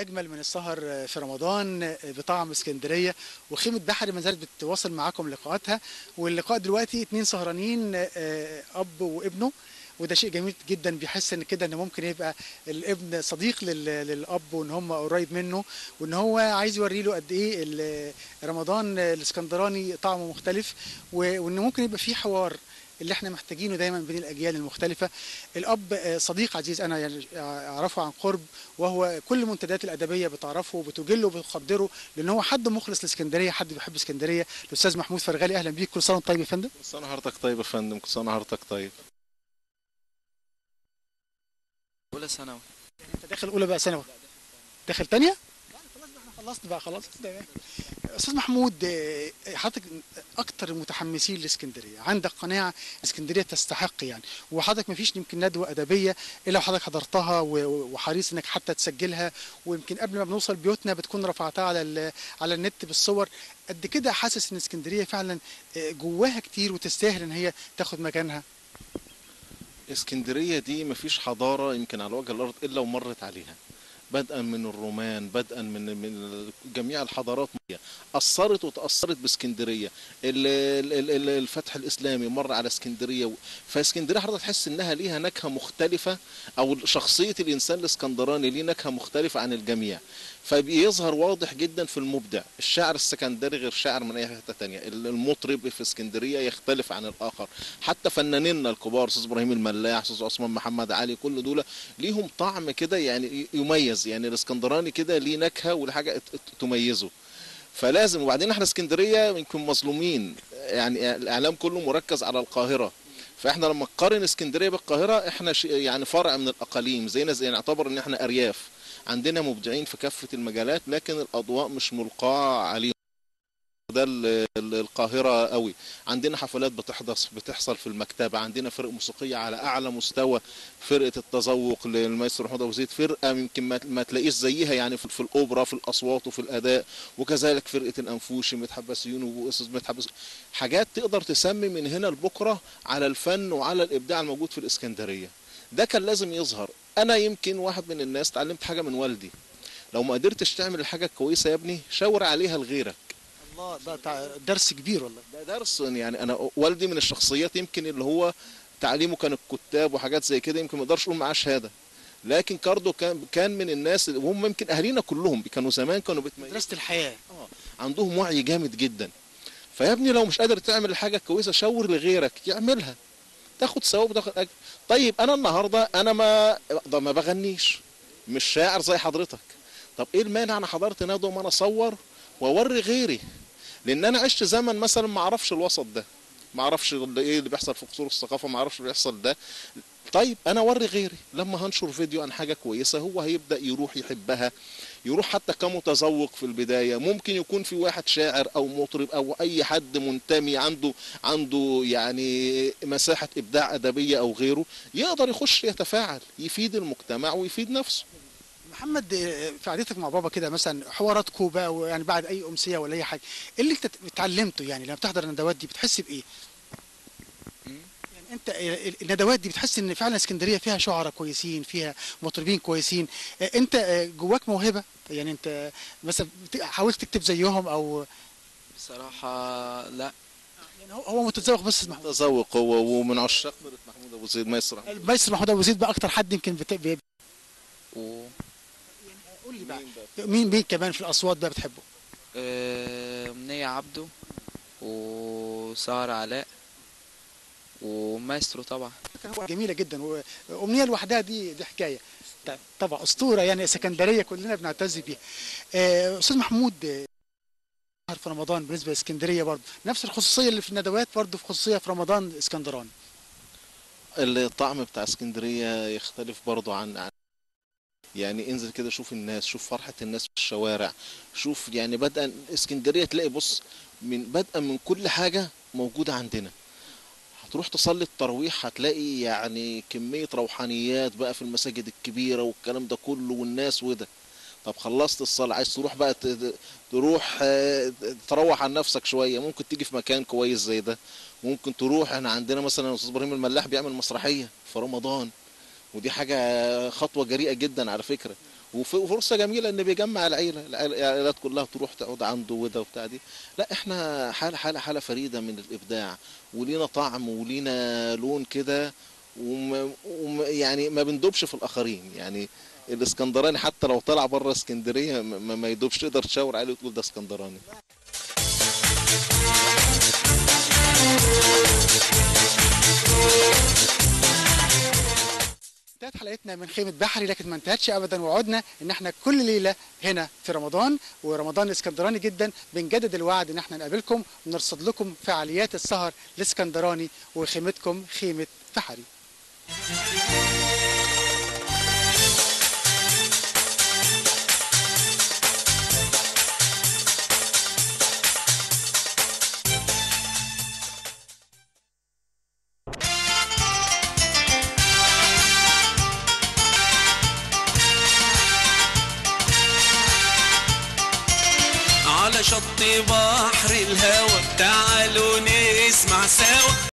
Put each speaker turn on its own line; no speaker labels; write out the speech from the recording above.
أجمل من السهر في رمضان بطعم اسكندرية، وخيمة بحري ما زالت بتواصل معاكم لقاءاتها. واللقاء دلوقتي اتنين سهرانين، أب وابنه، وده شيء جميل جدا. بيحس ان كده ان ممكن يبقى الابن صديق للاب، وان هم قريب منه، وان هو عايز يوري له قد ايه رمضان الاسكندراني طعمه مختلف، وان ممكن يبقى فيه حوار اللي احنا محتاجينه دايما بين الاجيال المختلفه. الاب صديق عزيز انا يعني اعرفه عن قرب، وهو كل المنتديات الادبيه بتعرفه وبتجله وبتقدره، لان هو حد مخلص لاسكندريه، حد بيحب اسكندريه. الاستاذ محمود فرغالي، اهلا بيك، كل سنه وانت طيب يا فندم.
كل سنة حضرتك طيب يا فندم، كل سنة حضرتك طيب.
أولى ثانوي.
انت داخل اولى بقى ثانوي؟ داخل تانية؟ خلاص بقى، احنا خلصت بقى خلاص. تمام. استاذ محمود، حضرتك اكتر المتحمسين لاسكندريه، عندك قناعه اسكندريه تستحق يعني، وحضرتك ما فيش يمكن ندوه ادبيه الا وحضرتك حضرتها وحريص انك حتى تسجلها، ويمكن قبل ما بنوصل بيوتنا بتكون رفعتها على النت بالصور. قد كده حاسس ان اسكندريه فعلا جواها كتير وتستاهل ان هي تاخد مكانها.
اسكندرية دي مفيش حضارة يمكن على وجه الأرض إلا ومرت عليها، بدءا من الرومان، بدءا من جميع الحضارات أثرت وتأثرت باسكندرية. الفتح الإسلامي مر على اسكندرية، فاسكندرية حضرتك تحس إنها ليها نكهة مختلفة، أو شخصية الإنسان الاسكندراني ليه نكهة مختلفة عن الجميع، فبيظهر واضح جدا في المبدع. الشاعر السكندري غير شاعر من أي حتة تانية، المطرب في اسكندرية يختلف عن الآخر، حتى فنانينا الكبار أستاذ إبراهيم الملاح، أستاذ عثمان محمد علي، كل دول ليهم طعم كده يعني يميز. يعني الاسكندراني كده ليه نكهة والحاجة تميزه، فلازم. وبعدين احنا اسكندريه يمكن مظلومين، يعني الاعلام كله مركز على القاهره، فاحنا لما نقارن اسكندريه بالقاهره احنا يعني فرع من الاقاليم، زينا زي، نعتبر ان احنا ارياف، عندنا مبدعين في كافه المجالات لكن الاضواء مش ملقاه عليهم. ده القاهرة قوي. عندنا حفلات بتحصل في المكتبة، عندنا فرق موسيقية على أعلى مستوى، فرقة التذوق للمايسترو محمود أبو زيد، فرقة يمكن ما تلاقيش زيها يعني في الأوبرا، في الأصوات وفي الأداء، وكذلك فرقة الأنفوشي، مدحت بسيون وأستاذ مدحت بسيون. حاجات تقدر تسمي من هنا لبكرة على الفن وعلى الإبداع الموجود في الإسكندرية. ده كان لازم يظهر. أنا يمكن واحد من الناس اتعلمت حاجة من والدي، لو ما قدرتش تعمل الحاجة الكويسة يا ابني شاور عليها لغيرك.
الله، ده درس كبير والله.
ده درس. يعني انا والدي من الشخصيات يمكن اللي هو تعليمه كان الكتاب وحاجات زي كده، يمكن ما اقدرش اقول معاه شهاده، لكن كاردو كان من الناس، وهم يمكن اهالينا كلهم كانوا زمان كانوا
مدرسه الحياه.
عندهم وعي جامد جدا. فيا ابني لو مش قادر تعمل الحاجه كويسه شاور لغيرك يعملها، تاخد ثواب وتاخد اجر. طيب انا النهارده انا ما بغنيش، مش شاعر زي حضرتك، طب ايه المانع انا حضرت ندوه ما انا اصور واوري غيري؟ لان انا عشت زمن مثلا ما اعرفش الوسط ده، ما اعرفش ايه اللي بيحصل في قصور الثقافه، ما اعرفش اللي بيحصل ده. طيب انا اوري غيري، لما هنشر فيديو عن حاجه كويسه هو هيبدا يروح يحبها، يروح حتى كمتذوق في البدايه. ممكن يكون في واحد شاعر او مطرب او اي حد منتمي عنده يعني مساحه ابداع ادبيه او غيره، يقدر يخش يتفاعل، يفيد المجتمع ويفيد نفسه.
محمد، في قعدتك مع بابا كده مثلا، حواراتكم بقى يعني بعد اي امسيه ولا اي حاجه، ايه اللي انت اتعلمته يعني لما بتحضر الندوات دي؟ بتحس بايه؟ يعني انت الندوات دي بتحس ان فعلا اسكندريه فيها شعراء كويسين، فيها مطربين كويسين، انت جواك موهبه يعني؟ انت مثلا حاولت تكتب زيهم او؟
بصراحة لا.
يعني هو متذوق بس محمود.
متذوق هو، ومن عشاق فرقه محمود ابو زيد ميسر.
المايسترو محمود ابو زيد بقى اكتر حد يمكن
و
قول لي بقى، مين كمان في الاصوات بقى بتحبه؟
منية عبده، وسهر علاء، ومايسترو طبعا.
جميله جدا، وامنيه لوحدها دي حكايه. طبعا اسطوره يعني سكندريه كلنا بنعتز بيها. استاذ محمود، في رمضان بالنسبه لاسكندريه برضه نفس الخصوصيه اللي في الندوات، برضه في خصوصيه في رمضان اسكندراني.
الطعم بتاع اسكندريه يختلف برضه عن يعني انزل كده شوف الناس، شوف فرحة الناس في الشوارع، شوف يعني بدءا اسكندرية تلاقي، بص، بدءا من كل حاجة موجودة عندنا. هتروح تصلي التراويح هتلاقي يعني كمية روحانيات بقى في المساجد الكبيرة والكلام ده كله والناس وده. طب خلصت الصلاة عايز تروح بقى تروح تروح عن نفسك شوية، ممكن تيجي في مكان كويس زي ده. ممكن تروح، احنا عندنا مثلا استاذ ابراهيم الملاح بيعمل مسرحية في رمضان، ودي حاجه خطوه جريئه جدا على فكره، وفرصه جميله ان بيجمع العائلات كلها تروح تقعد عنده وده وبتاع دي. لا احنا حاله فريده من الابداع، ولينا طعم ولينا لون كده، يعني ما بندوبش في الاخرين. يعني الاسكندراني حتى لو طلع بره اسكندريه ما يدوبش، تقدر تشاور عليه وتقول ده اسكندراني.
انتهت حلقتنا من خيمة بحري، لكن ما انتهتش ابدا. وعدنا ان احنا كل ليله هنا في رمضان، ورمضان الاسكندراني جدا، بنجدد الوعد ان احنا نقابلكم ونرصد لكم فعاليات السهر الاسكندراني وخيمتكم خيمة بحري.
على شط بحر الهوى تعالوا نسمع سوا.